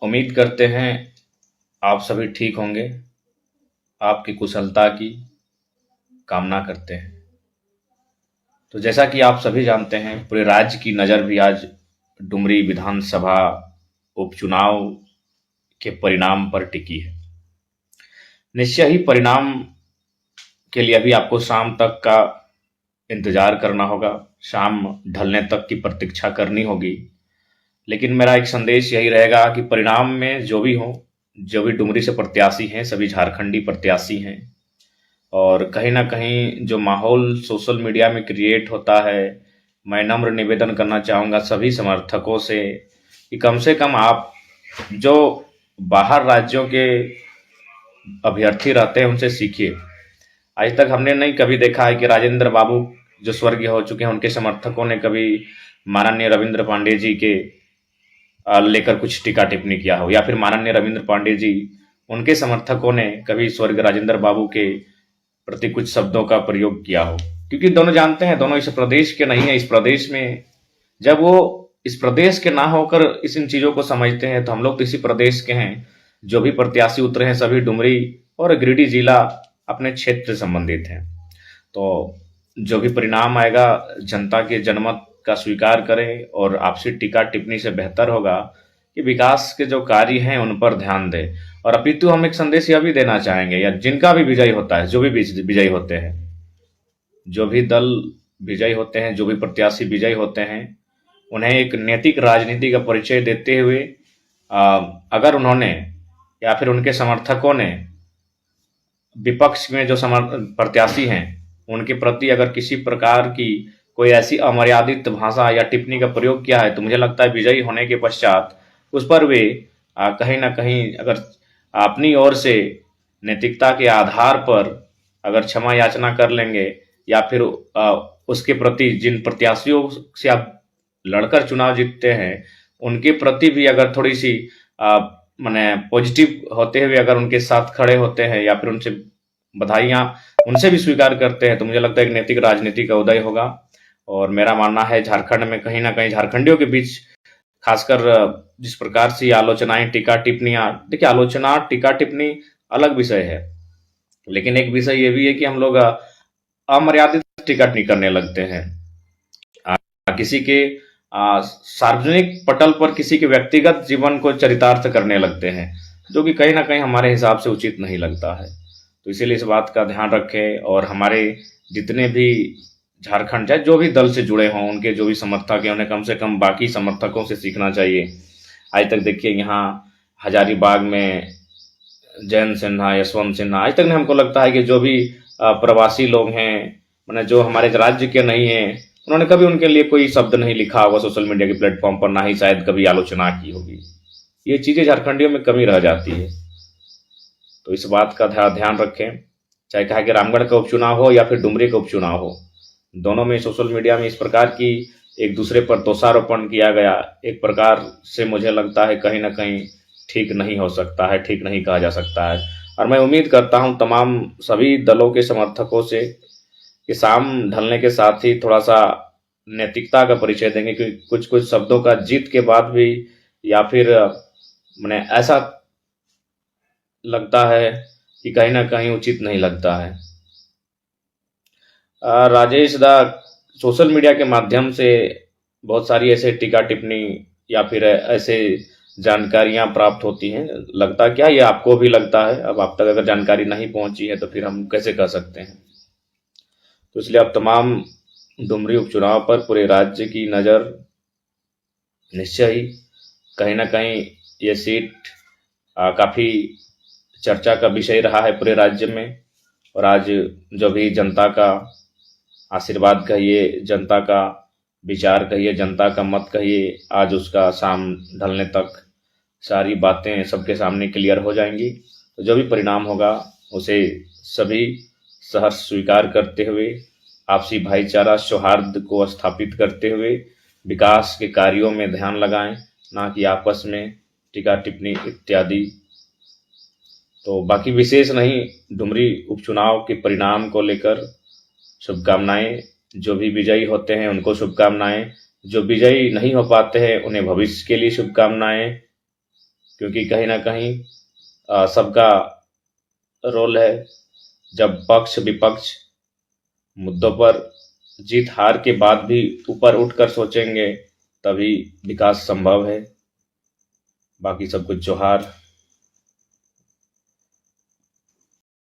उम्मीद करते हैं आप सभी ठीक होंगे। आपकी कुशलता की कामना करते हैं। तो जैसा कि आप सभी जानते हैं, पूरे राज्य की नज़र भी आज डुमरी विधानसभा उपचुनाव के परिणाम पर टिकी है। निश्चय ही परिणाम के लिए अभी आपको शाम तक का इंतजार करना होगा, शाम ढलने तक की प्रतीक्षा करनी होगी। लेकिन मेरा एक संदेश यही रहेगा कि परिणाम में जो भी हो, जो भी डुमरी से प्रत्याशी हैं, सभी झारखंडी प्रत्याशी हैं। और कहीं ना कहीं जो माहौल सोशल मीडिया में क्रिएट होता है, मैं नम्र निवेदन करना चाहूँगा सभी समर्थकों से कि कम आप जो बाहर राज्यों के अभ्यर्थी रहते हैं उनसे सीखिए। आज तक हमने नहीं कभी देखा है कि राजेंद्र बाबू जो स्वर्गीय हो चुके हैं, उनके समर्थकों ने कभी माननीय रविंद्र पांडे जी के लेकर कुछ टीका टिप्पणी किया हो, या फिर माननीय रविंद्र पांडे जी उनके समर्थकों ने कभी स्वर्गीय राजेंद्र बाबू के प्रति कुछ शब्दों का प्रयोग किया हो। क्योंकि दोनों जानते हैं, दोनों इस प्रदेश के नहीं है। इस प्रदेश में जब वो इस प्रदेश के ना होकर इन चीजों को समझते हैं, तो हम लोग तो इसी प्रदेश के हैं। जो भी प्रत्याशी उतरे हैं सभी डुमरी और गिरिडीह जिला अपने क्षेत्र से संबंधित हैं। तो जो भी परिणाम आएगा, जनता के जनमत का स्वीकार करें और आपसी टीका टिप्पणी से बेहतर होगा कि विकास के जो कार्य हैं उन पर ध्यान दें। और अपितु हम एक संदेश यह भी देना चाहेंगे, या जिनका भी विजय होता है, जो भी विजयी होते हैं, जो भी दल विजयी होते हैं, जो भी प्रत्याशी विजयी होते हैं, उन्हें एक नैतिक राजनीति का परिचय देते हुए अगर उन्होंने या फिर उनके समर्थकों ने विपक्ष में जो प्रत्याशी हैं उनके प्रति अगर किसी प्रकार की कोई ऐसी अमर्यादित भाषा या टिप्पणी का प्रयोग किया है, तो मुझे लगता है विजयी होने के पश्चात उस पर वे कहीं ना कहीं अगर अपनी ओर से नैतिकता के आधार पर अगर क्षमा याचना कर लेंगे, या फिर उसके प्रति जिन प्रत्याशियों से आप लड़कर चुनाव जीतते हैं उनके प्रति भी अगर थोड़ी सी माने पॉजिटिव होते हुए अगर उनके साथ खड़े होते हैं, या फिर उनसे बधाइयां उनसे भी स्वीकार करते हैं, तो मुझे लगता है एक नैतिक राजनीति का उदय होगा। और मेरा मानना है झारखंड में कहीं ना कहीं झारखंडियों के बीच खासकर जिस प्रकार से आलोचनाएं, टीका टिप्पणियां, देखिए आलोचना टीका टिप्पणी अलग विषय है, लेकिन एक विषय ये भी है कि हम लोग अमर्यादित टिका टिप्पणी करने लगते हैं। किसी के सार्वजनिक पटल पर किसी के व्यक्तिगत जीवन को चरितार्थ करने लगते हैं, जो कि कहीं ना कहीं हमारे हिसाब से उचित नहीं लगता है। तो इसीलिए इस बात का ध्यान रखें, और हमारे जितने भी झारखंड चाहे जो भी दल से जुड़े हों, उनके जो भी समर्थक हैं, उन्हें कम से कम बाकी समर्थकों से सीखना चाहिए। आज तक देखिए यहाँ हजारीबाग में जयंत सिन्हा, यशवंत सिन्हा, आज तक हमको लगता है कि जो भी प्रवासी लोग हैं, मैंने जो हमारे राज्य के नहीं हैं, उन्होंने कभी उनके लिए कोई शब्द नहीं लिखा होगा सोशल मीडिया के प्लेटफॉर्म पर, ना ही शायद कभी आलोचना की होगी। ये चीजें झारखंडियों में कमी रह जाती है। तो इस बात का ध्यान रखें, चाहे कहा कि रामगढ़ का उपचुनाव हो या फिर डुमरी का उपचुनाव हो, दोनों में सोशल मीडिया में इस प्रकार की एक दूसरे पर दोषारोपण किया गया, एक प्रकार से मुझे लगता है कहीं ना कहीं ठीक नहीं हो सकता है, ठीक नहीं कहा जा सकता है। और मैं उम्मीद करता हूं तमाम सभी दलों के समर्थकों से कि शाम ढलने के साथ ही थोड़ा सा नैतिकता का परिचय देंगे, क्योंकि कुछ कुछ शब्दों का जीत के बाद भी या फिर मैंने ऐसा लगता है कि कहीं ना कहीं उचित नहीं लगता है। राजेश दा, सोशल मीडिया के माध्यम से बहुत सारी ऐसे टीका टिप्पणी या फिर ऐसे जानकारियां प्राप्त होती हैं। लगता क्या ये आपको भी लगता है? अब आप तक अगर जानकारी नहीं पहुंची है तो फिर हम कैसे कह सकते हैं? तो इसलिए अब तमाम डुमरी उपचुनाव पर पूरे राज्य की नज़र निश्चय ही कहीं ना कहीं ये सीट काफ़ी चर्चा का विषय रहा है पूरे राज्य में। और आज जो भी जनता का आशीर्वाद कहिए, जनता का विचार कहिए, जनता का मत कहिए, आज उसका शाम ढलने तक सारी बातें सबके सामने क्लियर हो जाएंगी। तो जो भी परिणाम होगा उसे सभी सहर्ष स्वीकार करते हुए, आपसी भाईचारा सौहार्द को स्थापित करते हुए विकास के कार्यों में ध्यान लगाएं, ना कि आपस में टीका टिप्पणी इत्यादि। तो बाकी विशेष नहीं, डुमरी उपचुनाव के परिणाम को लेकर शुभकामनाएं। जो भी विजयी होते हैं उनको शुभकामनाएं, जो विजयी नहीं हो पाते हैं उन्हें भविष्य के लिए शुभकामनाएं। क्योंकि कहीं ना कहीं सबका रोल है। जब पक्ष विपक्ष मुद्दों पर जीत हार के बाद भी ऊपर उठकर सोचेंगे, तभी विकास संभव है। बाकी सबको जोहार।